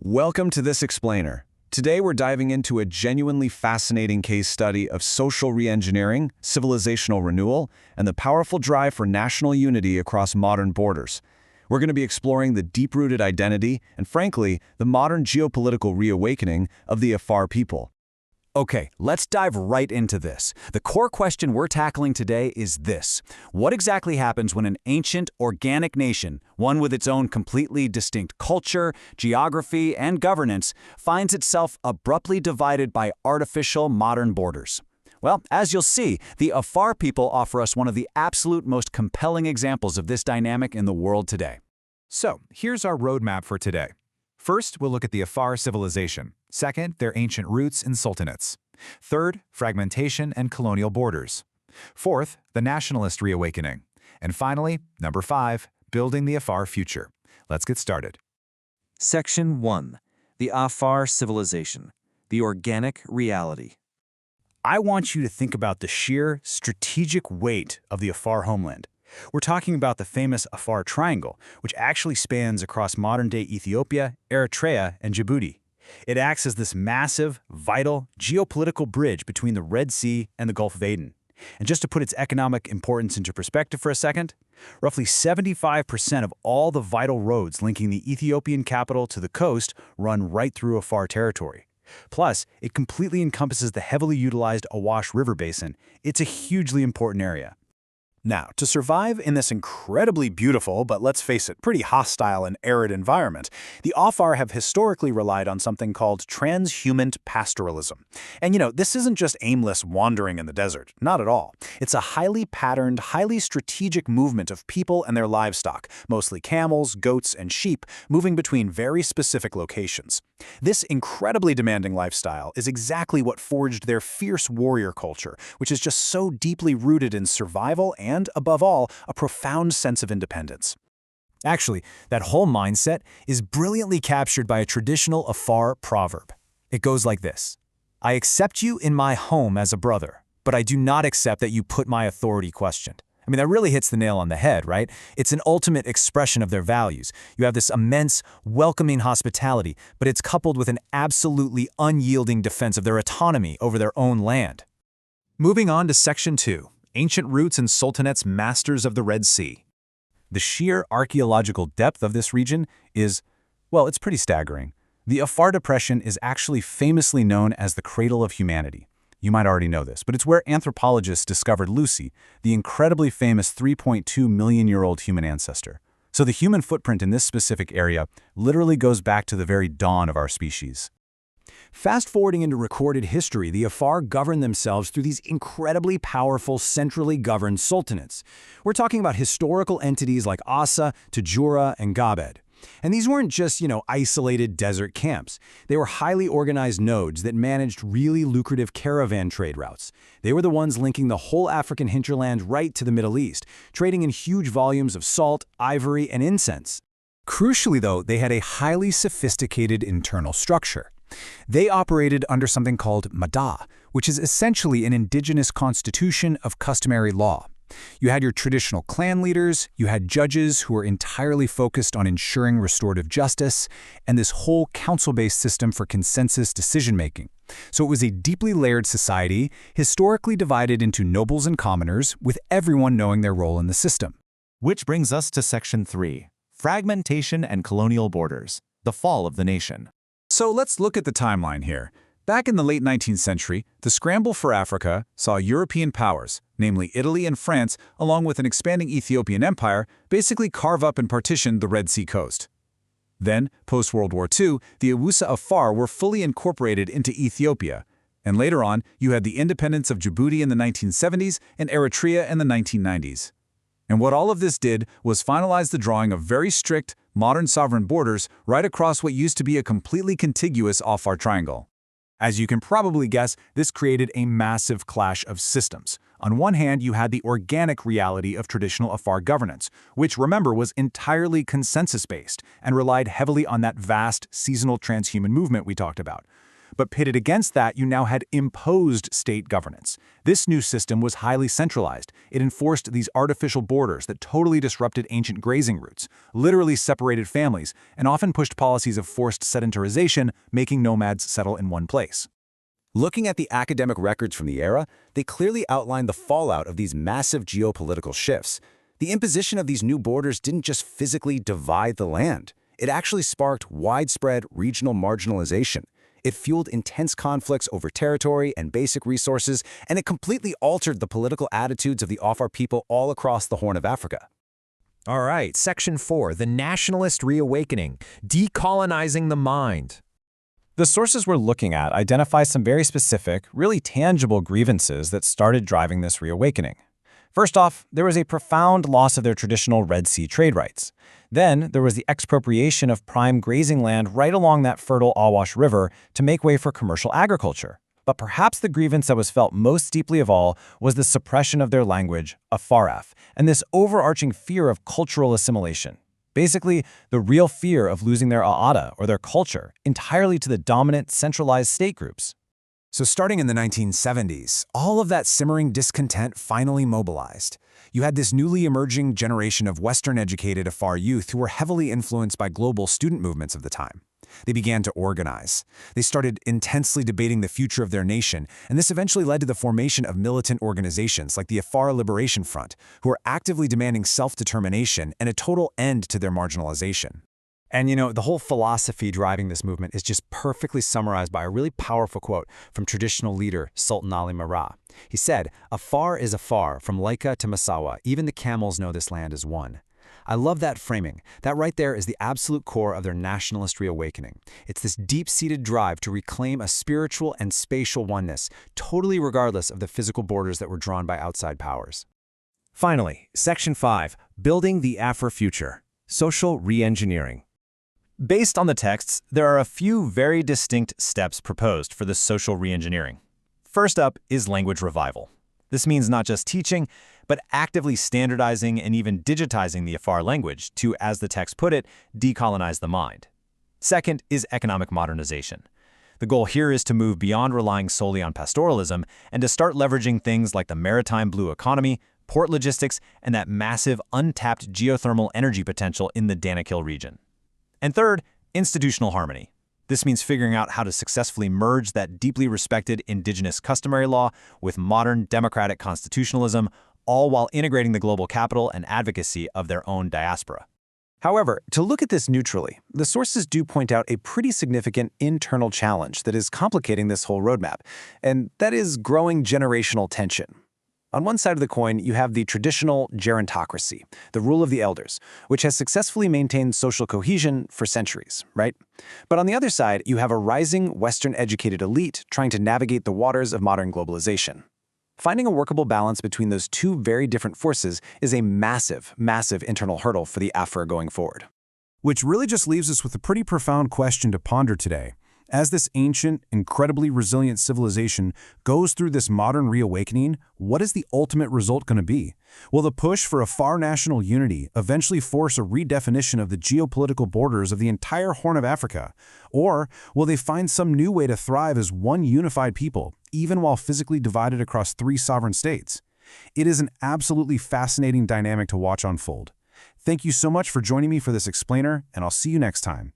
Welcome to this explainer. Today we're diving into a genuinely fascinating case study of social reengineering, civilizational renewal, and the powerful drive for national unity across modern borders. We're going to be exploring the deep-rooted identity and, frankly, the modern geopolitical reawakening of the Afar people. Okay, let's dive right into this. The core question we're tackling today is this. What exactly happens when an ancient, organic nation, one with its own completely distinct culture, geography, and governance, finds itself abruptly divided by artificial modern borders? Well, as you'll see, the Afar people offer us one of the absolute most compelling examples of this dynamic in the world today. So, here's our roadmap for today. First, we'll look at the Afar civilization. Second, their ancient roots and sultanates. Third, fragmentation and colonial borders. Fourth, the nationalist reawakening. And finally, number 5, building the Afar future. Let's get started. Section 1. The Afar Civilization. The Organic Reality. I want you to think about the sheer strategic weight of the Afar homeland. We're talking about the famous Afar Triangle, which actually spans across modern-day Ethiopia, Eritrea, and Djibouti. It acts as this massive, vital, geopolitical bridge between the Red Sea and the Gulf of Aden. And just to put its economic importance into perspective for a second, roughly 75% of all the vital roads linking the Ethiopian capital to the coast run right through Afar territory. Plus, it completely encompasses the heavily utilized Awash River basin. It's a hugely important area. Now, to survive in this incredibly beautiful, but let's face it, pretty hostile and arid environment, the Afar have historically relied on something called transhuman pastoralism. And this isn't just aimless wandering in the desert, not at all. It's a highly patterned, highly strategic movement of people and their livestock, mostly camels, goats, and sheep, moving between very specific locations. This incredibly demanding lifestyle is exactly what forged their fierce warrior culture, which is just so deeply rooted in survival and, above all, a profound sense of independence. Actually, that whole mindset is brilliantly captured by a traditional Afar proverb. It goes like this: I accept you in my home as a brother, but I do not accept that you put my authority questioned. I mean, that really hits the nail on the head, right? It's an ultimate expression of their values. You have this immense, welcoming hospitality, but it's coupled with an absolutely unyielding defense of their autonomy over their own land. Moving on to Section 2. Ancient roots and sultanates masters of the Red Sea. The sheer archaeological depth of this region is, well, it's pretty staggering. The Afar Depression is actually famously known as the cradle of humanity. You might already know this, but it's where anthropologists discovered Lucy, the incredibly famous 3.2 million-year-old human ancestor. So the human footprint in this specific area literally goes back to the very dawn of our species. Fast-forwarding into recorded history, the Afar governed themselves through these incredibly powerful, centrally governed sultanates. We're talking about historical entities like Asa, Tajura, and Gabed. And these weren't just, isolated desert camps. They were highly organized nodes that managed really lucrative caravan trade routes. They were the ones linking the whole African hinterland right to the Middle East, trading in huge volumes of salt, ivory, and incense. Crucially, though, they had a highly sophisticated internal structure. They operated under something called Madah, which is essentially an indigenous constitution of customary law. You had your traditional clan leaders, you had judges who were entirely focused on ensuring restorative justice, and this whole council-based system for consensus decision-making. So it was a deeply layered society, historically divided into nobles and commoners, with everyone knowing their role in the system. Which brings us to Section 3, Fragmentation and Colonial Borders, the Fall of the Nation. So let's look at the timeline here. Back in the late 19th century, the scramble for Africa saw European powers, namely Italy and France, along with an expanding Ethiopian empire, basically carve up and partition the Red Sea coast. Then, post-World War II, the Awusa Afar were fully incorporated into Ethiopia. And later on, you had the independence of Djibouti in the 1970s and Eritrea in the 1990s. And what all of this did was finalize the drawing of very strict, modern sovereign borders right across what used to be a completely contiguous Afar triangle. As you can probably guess, this created a massive clash of systems. On one hand, you had the organic reality of traditional Afar governance, which, remember, was entirely consensus-based and relied heavily on that vast, seasonal transhuman movement we talked about. But pitted against that, you now had imposed state governance. This new system was highly centralized. It enforced these artificial borders that totally disrupted ancient grazing routes, literally separated families, and often pushed policies of forced sedentarization, making nomads settle in one place. Looking at the academic records from the era, they clearly outline the fallout of these massive geopolitical shifts. The imposition of these new borders didn't just physically divide the land. It actually sparked widespread regional marginalization. It fueled intense conflicts over territory and basic resources, and it completely altered the political attitudes of the Afar people all across the Horn of Africa. All right, Section 4, the Nationalist Reawakening, Decolonizing the Mind. The sources we're looking at identify some very specific, really tangible grievances that started driving this reawakening. First off, there was a profound loss of their traditional Red Sea trade rights. Then, there was the expropriation of prime grazing land right along that fertile Awash River to make way for commercial agriculture. But perhaps the grievance that was felt most deeply of all was the suppression of their language, Afar, and this overarching fear of cultural assimilation. Basically, the real fear of losing their Aada, or their culture, entirely to the dominant, centralized state groups. So starting in the 1970s, all of that simmering discontent finally mobilized. You had this newly emerging generation of Western-educated Afar youth who were heavily influenced by global student movements of the time. They began to organize. They started intensely debating the future of their nation, and this eventually led to the formation of militant organizations like the Afar Liberation Front, who are actively demanding self-determination and a total end to their marginalization. And the whole philosophy driving this movement is just perfectly summarized by a really powerful quote from traditional leader Sultan Ali Marrah. He said, "Afar is Afar, from Laika to Massawa. Even the camels know this land is one." I love that framing. That right there is the absolute core of their nationalist reawakening. It's this deep-seated drive to reclaim a spiritual and spatial oneness, totally regardless of the physical borders that were drawn by outside powers. Finally, Section 5, Building the Afar Future, Social Reengineering. Based on the texts, there are a few very distinct steps proposed for this social reengineering. First up is language revival. This means not just teaching, but actively standardizing and even digitizing the Afar language to, as the text put it, decolonize the mind. Second is economic modernization. The goal here is to move beyond relying solely on pastoralism and to start leveraging things like the maritime blue economy, port logistics, and that massive untapped geothermal energy potential in the Danakil region. And third, institutional harmony. This means figuring out how to successfully merge that deeply respected indigenous customary law with modern democratic constitutionalism, all while integrating the global capital and advocacy of their own diaspora. However, to look at this neutrally, the sources do point out a pretty significant internal challenge that is complicating this whole roadmap, and that is growing generational tension. On one side of the coin, you have the traditional gerontocracy, the rule of the elders, which has successfully maintained social cohesion for centuries, right? But on the other side, you have a rising Western-educated elite trying to navigate the waters of modern globalization. Finding a workable balance between those two very different forces is a massive, massive internal hurdle for the Afar going forward. Which really just leaves us with a pretty profound question to ponder today. As this ancient, incredibly resilient civilization goes through this modern reawakening, what is the ultimate result going to be? Will the push for Afar national unity eventually force a redefinition of the geopolitical borders of the entire Horn of Africa? Or will they find some new way to thrive as one unified people, even while physically divided across 3 sovereign states? It is an absolutely fascinating dynamic to watch unfold. Thank you so much for joining me for this explainer, and I'll see you next time.